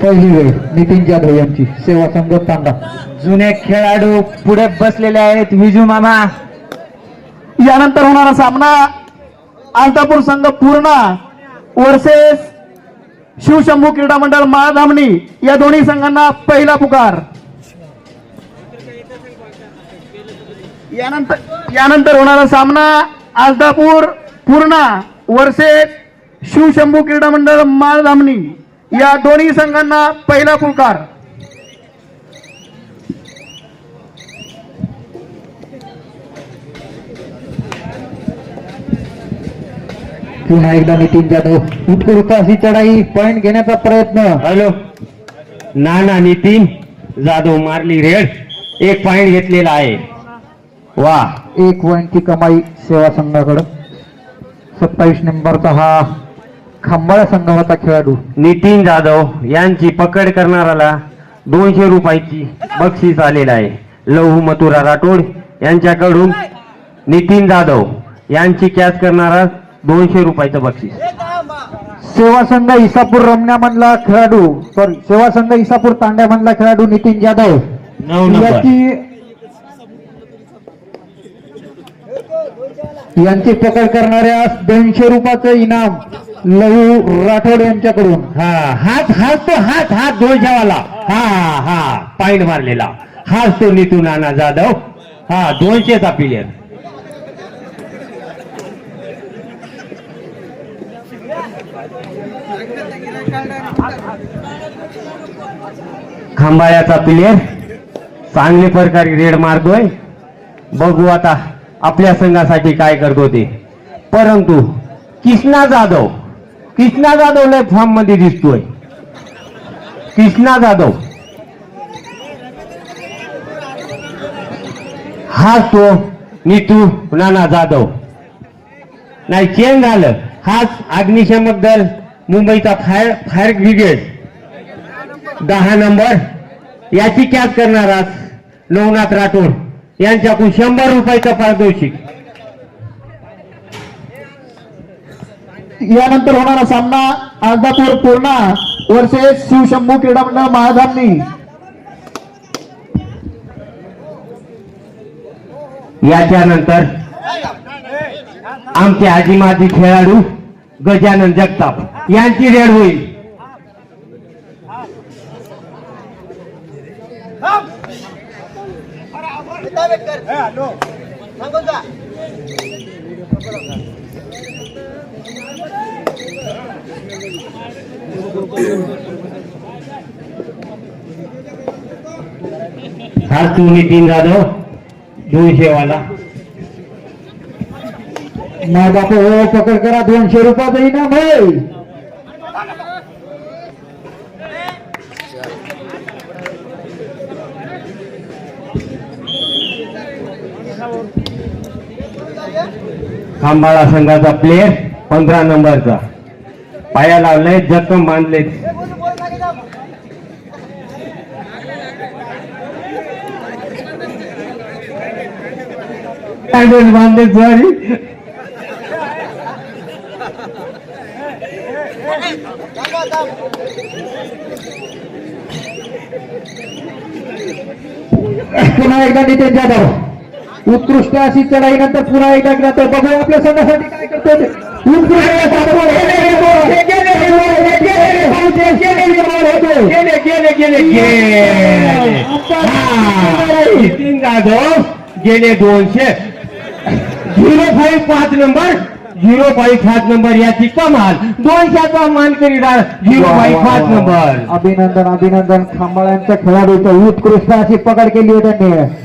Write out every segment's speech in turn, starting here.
पहिली वेळ नितीन जाधव यांची सेवा संघ तांडा. जुने खेळाडू पुढे बसलेले आहेत. विजू मामा. यानंतर होणारा सामना आलतापूर संघ पूर्णा वर्सेस शिवशंभू क्रीडा मंडळ माळधामणी. या दोन्ही संघांना पहिला पुकार. यानंतर होणारा सामना आलतापूर पूर्णा वर्सेस शिवशंभू क्रीडा मंडळ माळधामणी. या दोन्ही संघांना पहिला पुकार. पुन्हा एकदा नितीन जाधव. उत्कृष्ट अशी चढाई. पॉइंट घेण्याचा प्रयत्न. हॅलो नाना नितीन जाधव मारली रेड. 1 पॉइंट घेतलेला आहे. वा 1 पॉइंटची कमाई सेवा संघाकडे. 27 नंबरचा हा खंबाळा संघाचा खेळाडू नितीन जाधव यांची पकड करणाऱ्याला 200 रुपयाची बक्षीस आलेला आहे. लहू मथुरा राठोड यांच्याकडून नितीन जाधव यांची कॅच करणारा 200 रुपयाचं बक्षीस. सेवा संघ इसापूर रमण्या मधला खेळाडू सेवा संघ इसापूर तांड्या मधला खेळाडू नितीन जाधव 9 नंबर यांची पकड करणाऱ्यास 200 रुपयाचं इनाम लहू राठोड यांच्याकडून. हाच तो 200 वाला. हा पॉइंट मारलेला हाच तो नितू नाना जाधव. 200चा प्लेयर. खंबाळ्याचा प्लेयर चांगल्या प्रकारे रेड मारतोय. बघू आता आपल्या संघासाठी काय करतो ते. परंतु कृष्णा जाधव लय फॉर्म मध्ये दिसतोय. कृष्णा जाधव हा तो नीतू नाना जाधव नाही. चेंज झालं. हाच अग्निशमक दल मुंबईचा फायर ब्रिगेड 10 नंबर याची कॅच करणारा नवनाथ राठोड यांच्याकडून 100 रुपयाचं पारितोषिक. यानंतर होणारा सामना आलतापूर पूर्णा वर्सेस शिवशंभू क्रीडा मंडळ माळधामणी. याच्यानंतर आमचे आजीमाजी खेळाडू गजानन जगताप यांची रेड होईल. हा तू नितीन जाधव 200 वाला. नाही बापू हो पकड करा. 200 रुपयाचं इनाम आहे. खांबाळा संघाचा प्लेयर 15 नंबरचा पाया लावलाय. जखम बांधले. बांधले सॉरी. पुन्हा एकदा नितीन जाधव उत्कृष्ट अशी चढाई नंतर पुन्हा एकदा जातो. बघू आपल्या संघासाठी काय करतो ते. नितीन जाधव गेले 200. 05 नंबर याची कमाल. 200चा मानकरी 05 नंबर. अभिनंदन खांबाळ्यांच्या खेळाडूचं. उत्कृष्ट अशी पकड केली आहे त्यांनी.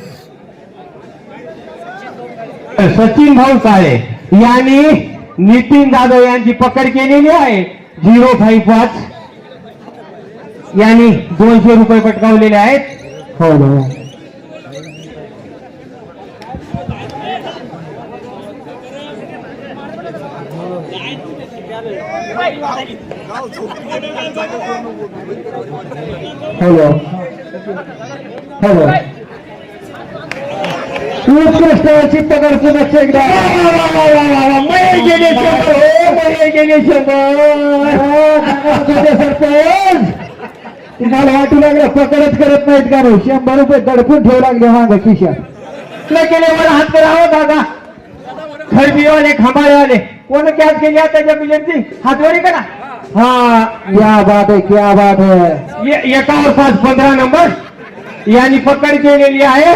सचिन भाऊ काळे यांनी नितीन जाधव यांची पकड केलेली आहे. 055 यांनी 200 रुपये पटकावलेले आहेत. हो उत्कृष्टाची पकड पुन्हा एकदा महेश गेले 100 हो, महेश गेले 100 सरपंच तुम्हाला वाटू लागलं पकडच करत नाहीत का रे? 100 रुपये दडपून ठेवू लागले माग खिशात. केले मला हात करावं दादा. खरबीवाले खांबाळेवाले कोण कॅच केली आता त्याच्या बिलेटची हातवारी करा. हा क्या बात है, क्या बात है. एकावर 5-15 नंबर यांनी पकड केलेली आहे.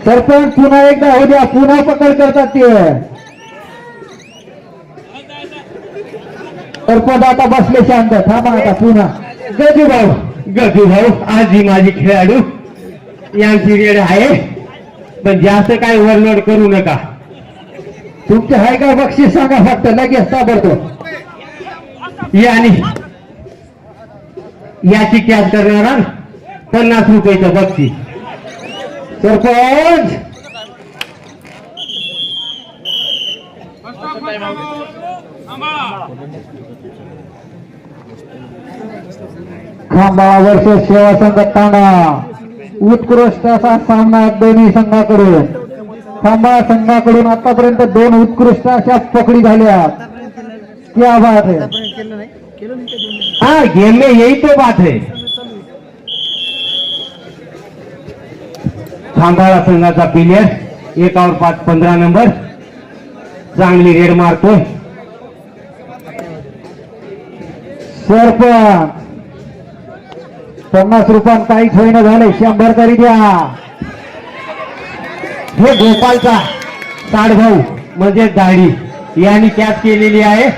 सरपंच पुन्हा एकदा हो द्या, पुन्हा पकड करतात ते. सरपंच आता बसले शांत, थांबा आता पुन्हा. गजू भाऊ आज ही माझी खेळाडू यांची रेड आहे, पण जास्त काय ओव्हरलोड करू नका. तुमचे आहे का बक्षीस सांगा फक्त, लगेच ताबडतो. आणि याची कॅच करणारा 50 रुपयाचं बक्षीस. सरपंच खांबा वर्ष सेवा संघ तांडा उत्कृष्ट असा सामना दोन्ही संघाकडून. खांबा संघाकडून आतापर्यंत 2 उत्कृष्ट अशा पकडी झाल्या. क्या बात है. हाँ गेम में यही तो बात है. खांबाळा संघाचा प्लेयर एकावर 5-15 नंबर चांगली रेड मारतोय. सरपंच 50 रुपयात काहीच होईना झाले, 100 तरी द्या. हे गोपालचा साडभाऊ म्हणजे दाढी यांनी कॅच केलेली आहे.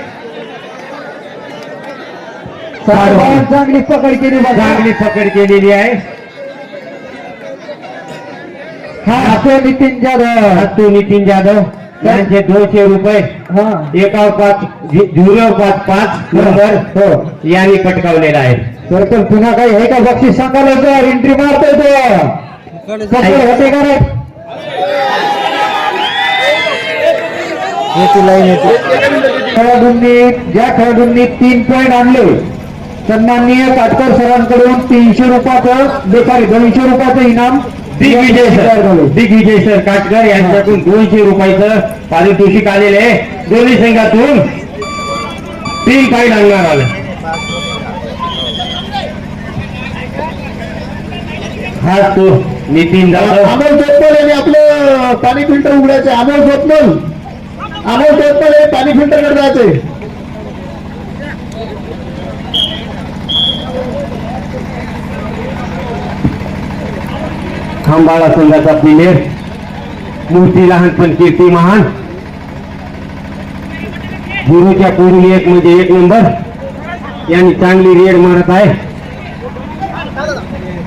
सरपंच चांगली पकड केली बघा. चांगली पकड केलेली आहे. हा तो नितीन जाधव. हत्तू नितीन जाधव यांचे 200 रुपये हा एकावर 5 नंबर हो यांनी पटकावलेला आहे. सरपंच पुन्हा काही आहे का बक्षीस सांगा लवकर. एंट्री मारतोय तो. पकड होते का रे? खेळाडूंनी ज्या खेळाडूंनी 3 पॉईंट आणले सन्माननीय काटकर सरांकडून 300 रुपयाचं बेकारी 200 रुपयाचं इनाम दिग्विजय सर काटकर यांच्याकडून 200 रुपयाचं पारितोषिक आलेले आहे. दोन्ही संघातून 3 पॉईंट आणणार आलं. हा तो नितीन जाधव. अमोल जोतमल यांनी आपलं पाणी फिल्टर उघडायचे. अमोल जोतमल हे पाणी फिल्टर कडे जायचे. खांबाळा संघाचा प्लेयर मूर्ती लहानपण कीर्ती महान गुरुच्या पुढील 1 म्हणजे 1 नंबर यांनी चांगली रेड मारत आहे.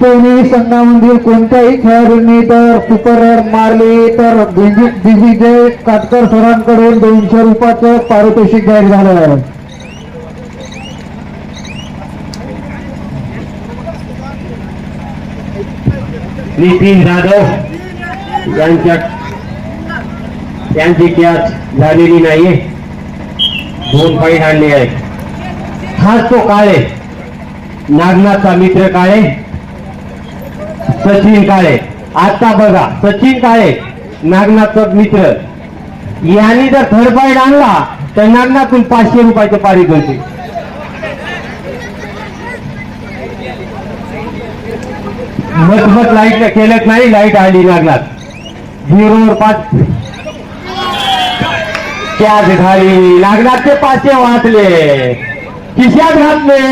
दोन्ही संघामधील कोणत्याही खेळाडूंनी तर सुपर रेड मारली तर दिग्विजय काटकर सरांकडून 200 रुपयाचं पारितोषिक जाहीर झालं आहे. नितीन जाधव यांची कॅच झालेली नाहीये. 2 पॉईंट आणले आहेत. हाच तो काळे नागनाथचा मित्र काळे सचिन काळे. आता बघा सचिन काळे नागनाथचा मित्र यांनी जर 3rd पॉईंट आणला तर नागनाथून 500 रुपयाचे पारितोषिक. मत लाईट केलंच नाही. लाईट आली नागनाथ 0वर 5 कॅच झाली. नागनाथचे 500 वाचले खिशात घातले.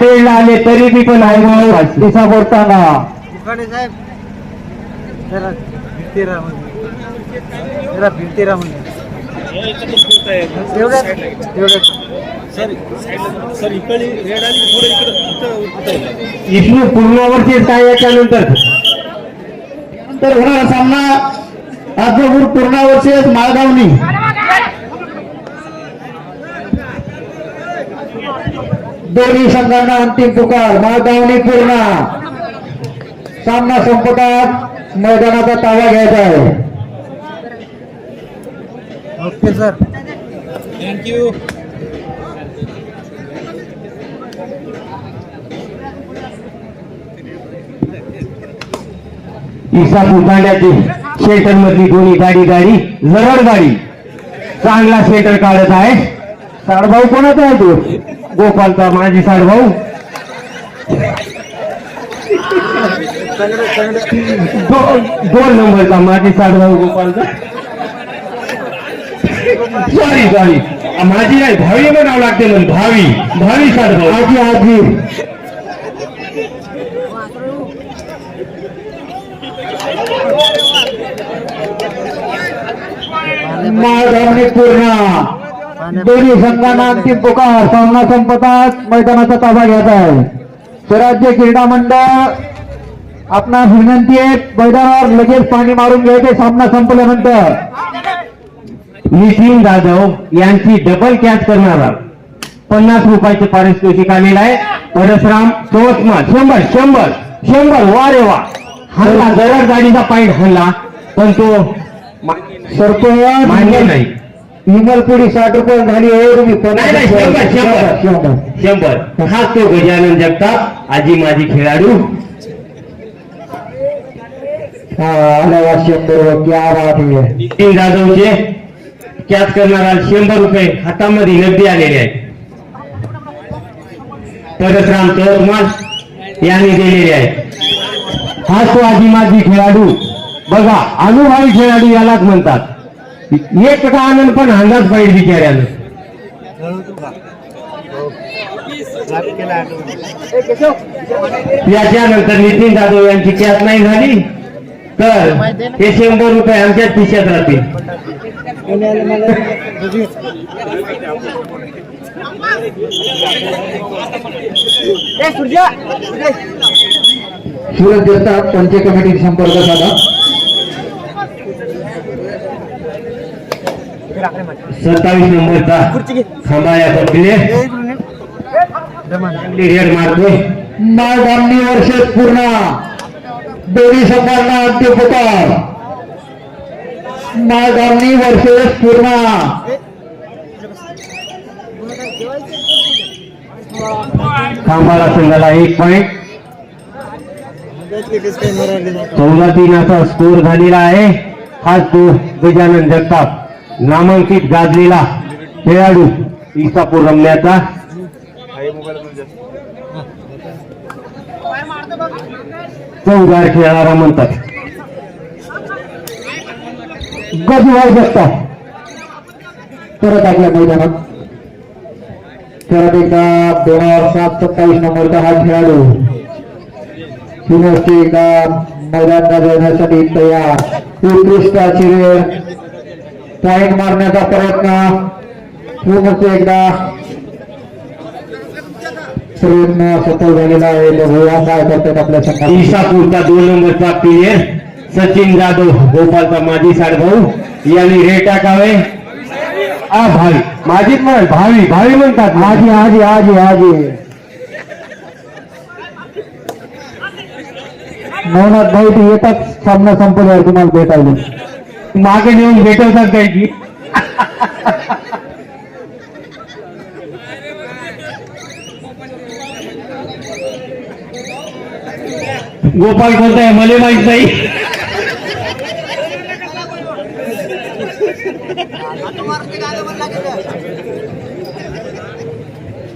तेल आले तरी बी पण आहे दिसा बोलताना साहेब जरा फिरते राहा इथून पूर्णावरती काय याच्यानंतर तर होणारा सामना आजपूर पूर्णा वर्सेस माळगावनी. दोन्ही संघांना अंतिम पुकार. माळगावनी पूर्णा. सामना संपतात मैदानाचा ताबा घ्यायचा आहे. Okay sir. इसापूर तांड्याची शेल्टर मधली दोन्ही गाडी जरड गाडी चांगला शेल्टर काढत आहे. साडभाऊ कोणाचा आहे तो? गोपालचा माझी साडभाऊ. दोन नंबरचा माझी साडभाऊ गोपालचा. सॉरी माझी नाही, भावी म्हणावं लागते म्हणून. भावी साडभाऊ. आजी माळधावणी पूर्ण दोन्ही संघांना अंतिम पुकार. सामना संपताच मैदानाचा ताबा घेत आहे स्वराज्य क्रीडा मंडळ. आपणास विनंती आहे मैदानावर लगेच पाणी मारून घ्यायचे सामना संपल्यानंतर. नितीन जाधव यांची डबल कॅच करणारा 50 रुपयाचे पारितोषिक आलेलं आहे. परशुराम चौथमा 100 वा रे वा. हल्ला जरड गाडीचा पॉइंट हल्ला पण तो सरपंच मान्य नाही. विमलपुरी 60 रुपये झाली आहे. तुम्ही नाही, 100 हा तो गजानन जगताप आजी माझी खेळाडू. आला 100. क्या बात आहे. नितीन जाधवचे कॅच करणारा 100 रुपये हातामध्ये नगदी आलेले आहेत. परशुराम चौरमास यांनी दिलेले आहेत. हा तो आजी माझी खेळाडू. बघा अनुभवी खेळाडू यालाच म्हणतात. एक का आनंद पण अंदाज पाहिजे बिचाऱ्यानं. याच्यानंतर नितीन जाधव यांची कॅच नाही झाली तर हे 100 रुपये आमच्याच खिशात राहतील. सूरज जगताप पंच कमिटी संपर्क साधा. 27 नंबरचा खांबा या पकडले रेड मारतोय. माळधावणी वर्षेस पूर्ण दोन्ही संघांना अंतिम पुकार. माळधावणी वर्षेस पूर्ण खांबाला संघाला 1 पॉइंट. 14-3 असा स्कोर झालेला आहे. हा तो गजानन जगताप नामांकित गाजलेला खेळाडू इसापूर रमण्याचा. चौदार खेळणारा म्हणतात. गजवाय जगताप परत आपल्या मैदानात. परत एकदा 27 नंबरचा हा खेळाडू पुनश्च एकदा मैदान गाजवण्यासाठी तयार. उत्कृष्ट अशी वेळ पॉइंट मारण्याचा प्रयत्न. पुनश्च एकदा प्रयत्न सफल झालेला आहे. बघूया काय करतात आपल्या संघात. इसापूरचा 2 नंबरचा प्लेयर सचिन जाधव गोपालचा माजी साडभाऊ यांनी रेड टाकावे. भावी माझीच म्हण भावी म्हणतात. आजी आजी आजी आजी नवनाथ भाई ते येतात सामना संपल्यावर तुम्हाला भेटायला. मागे नेऊन भेटवतात काय की. गोपाल कोणता आहे मला माहित नाही.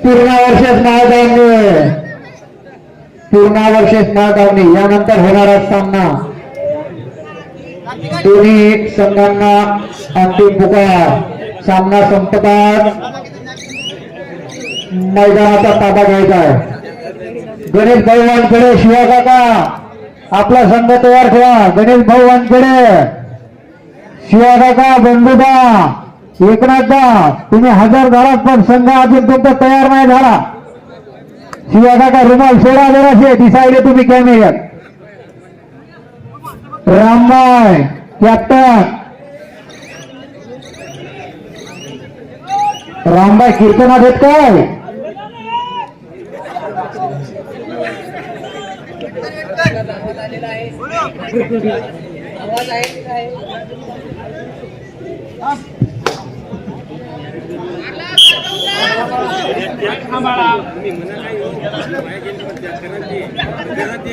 पूर्ण वर्षेस माळधावणी यानंतर होणारा सामना. दोन्ही संघांना अंतिम पुकार. सामना संपतात मैदानाचा ताबा घ्यायचा आहे. गणेश भाऊ वानखेडे शिवा काका आपला संघ तयार ठेवा. गणेश भाऊ वानखेडे शिवा काका बंधुदा एकनाथदा तुम्ही हजर झालात पण संघ अजून तुमचा तयार नाही झाला. शिवा काका रुमाल सोडा जराशे दिसायले तुम्ही कॅमेऱ्यात. रामबाई कॅप्टन रामबाई कीर्तनात आहेत काय.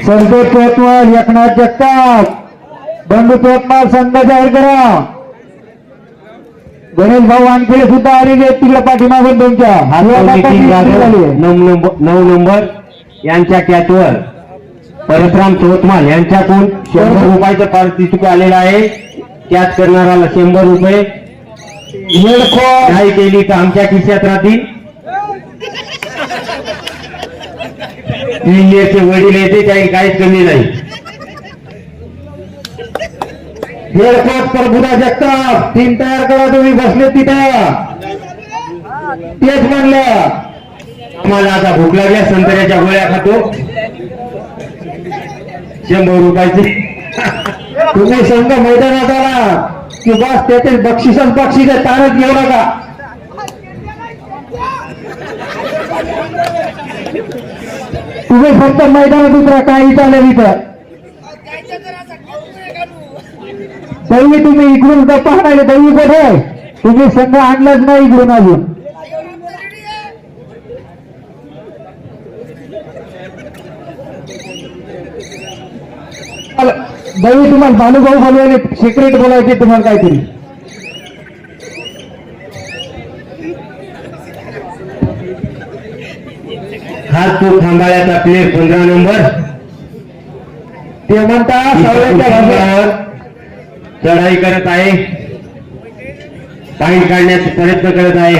संतोष कोतवाल एकनाथ जगताप बंधू तोतमाल संघ जाहीर करा. गणेश भाऊ वानखेडे सुद्धा आलेले आहेत तिकडे पाठीमागून त्यांच्या नितीन जाधव 9 नंबर यांच्या कॅचवर परशुराम चौतमाल यांच्याकडून 100 रुपयाचं पारितोषिक आलेलं आहे. कॅच करणाऱ्याला 100 रुपये. नाही केली तर आमच्या खिशात राहतील. इंडियाचे वडील येते काही काहीच कमी नाही. हेडकोच प्रभुदा जगताप टीम तयार करा. तुम्ही बसले तिथं तेच म्हणलं. आम्हाला आता भूक लागल्या संत्र्याच्या गोळ्या खातो. 100 रुपयाचे. तुम्ही संघ मैदानात आला की बस त्याचे बक्षिसन बक्षीस तारच घेऊ नका. तुम्ही फक्त मैदानात उतरा. काही चालेल इथं. दैवी तुम्ही इकडून गप्पा हाणायला दैवी कुठे तुम्ही संघ आणलाच नाही इकडून अजून. दैवी तुम्हाला बालूभाऊ हलवायले सिक्रेट बोलायचे तुम्हाला काहीतरी. हा तो खांबाळ्याचा प्लेअर 15 नंबर. ते म्हणता सावळ्याच्या भागावर चढाई करत आहे. पॉईंट काढण्याचा प्रयत्न करत आहे.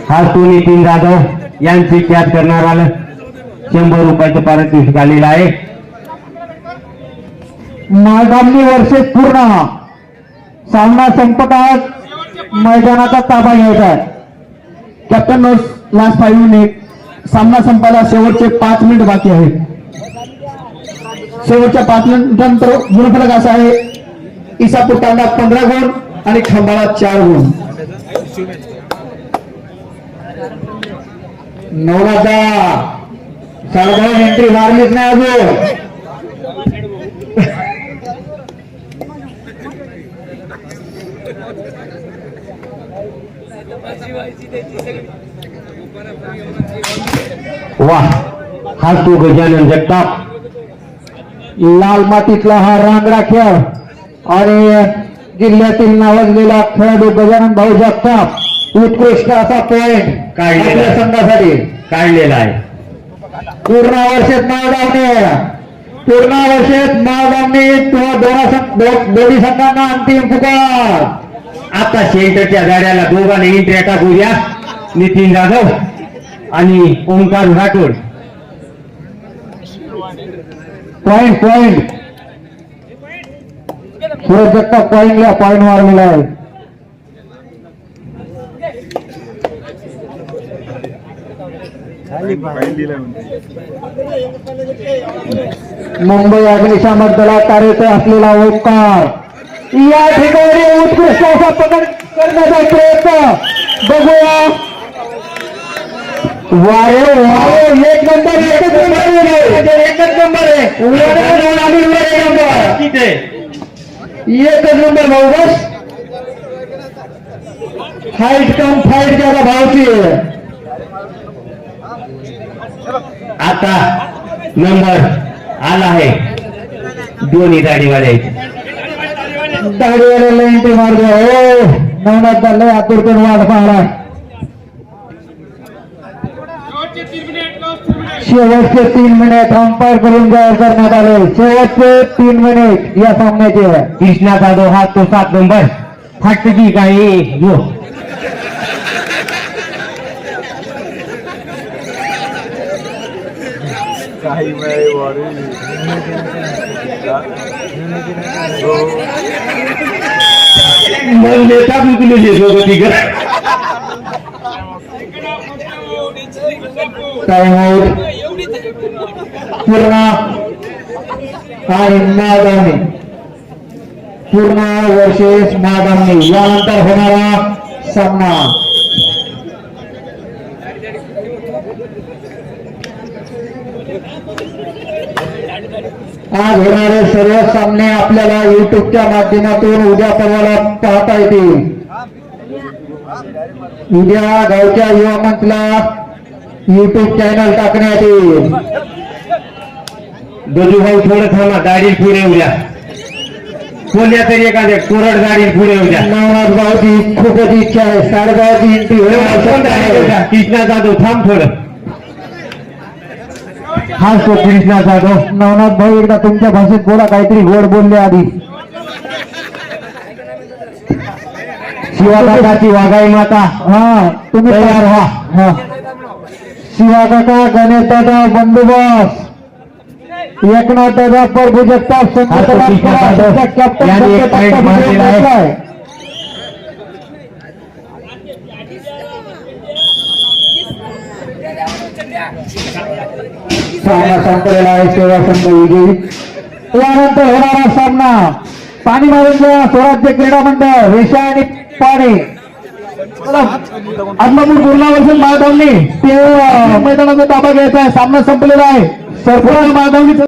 हा तो नितीन जाधव यांची कॅच करणारा 100 रुपयाचं पारितोषिक आलेलं आहे. माळगामनी वर्षे पूर्ण सामना संपतात. मैदानाचा ताबा घ्यायचा आहे. Captain notes last 5 minute. सामना संपायला शेवटचे 5 मिनिट बाकी आहेत. शेवटच्या 5 मिनिटांनंतर गुणफलक असा आहे. इसापूर तांडा 15 गुण आणि खंबाळा 4 गुण. नवराचा साधारण एंट्री मारलीच नाही अजून. वा हा तो गजानन जगताप. लाल मातीतला हा रांगडा खेळ आणि जिल्ह्यातील नावाजलेला खेळाडू गजानन भाऊ जगताप उत्कृष्ट असा पॉइंट काढलेला आपल्या आहे. संघासाठी काढलेला आहे. पूर्ण वर्षात माळगावने दोन्ही संघांना अंतिम पुकार. आता सेंटरच्या गाड्याला दोघांनी एंट्र्या टाकूया. नितीन जाधव आणि ओंकार राठोड. पॉइंट सूरज जगताप पॉइंट मारलेला आहे. मुंबई अग्निशामक दलात कार्यरत असलेला ओंकार या ठिकाणी उत्कृष्ट असा पकड करण्याचा प्रयत्न बघूया. वारे एक नंबर एकच नंबर आहे. एकच नंबर भाऊ बस. हाईट कम फाईट ज्याला भावची. आता नंबर आला आहे दोन्ही गाडीवाल्याचे. दाढीवाल्याला एंट्री मारली. हो नवनाथ झालंय आतुरतून वाट पाहला. शेवटचे 3 मिनिट अंपायर करून जाहीर करण्यात आले. शेवटचे 3 मिनिट या सामन्याचे. कृष्णा जाधव हा तो 7 नंबर. फटकी काही जो नेता तुले सोबती का टाइम आउट पूर्ण आणि माळगावने पूर्ण वर्षेस माळगावने यानंतर होणारा सामना आज होणारे सर्व सामने आपल्याला युट्यूबच्या माध्यमातून उद्या परवाला पाहता येतील. उद्या गावच्या युवा मंचला युट्यूब चॅनल टाकण्यात येईल. गजूभाऊ थोडं थांबा, गाडी पुढे येऊ द्या. कोणत्या तरी एखाद्या कोरड गाडी पुढे येऊ द्या. नवनाथ भाऊची खूपच इच्छा आहे. साडेगावची एंट्री कृष्णा जाधव थांब थोडं. हा तो कृष्णा जाधव. नवनाथ भाऊ एकदा तुमच्या भाषेत बोला, काहीतरी गोड बोलले आधी. शिवाकाकाची वाघाई माता. हा तुम्ही तयार व्हा. हा शिवा काका, गणेश दादा, बंदोबस्त, एकनाथ दादा, प्रभू जगताप, कॅप्टन यांनी एक पॉईंट मारलेला आहे. सामना संपलेला आहे. सेवा संघ विजयी. यानंतर होणारा सामना पाणी मारून घ्या. स्वराज्य क्रीडा मंडळ रेषा आणि पाणी आदमापूर पूर्णा वर्षन माळधावणी ते मैदानाचा ताबा घ्यायचा आहे. सामना संपलेला आहे. सरपंच माळधावणी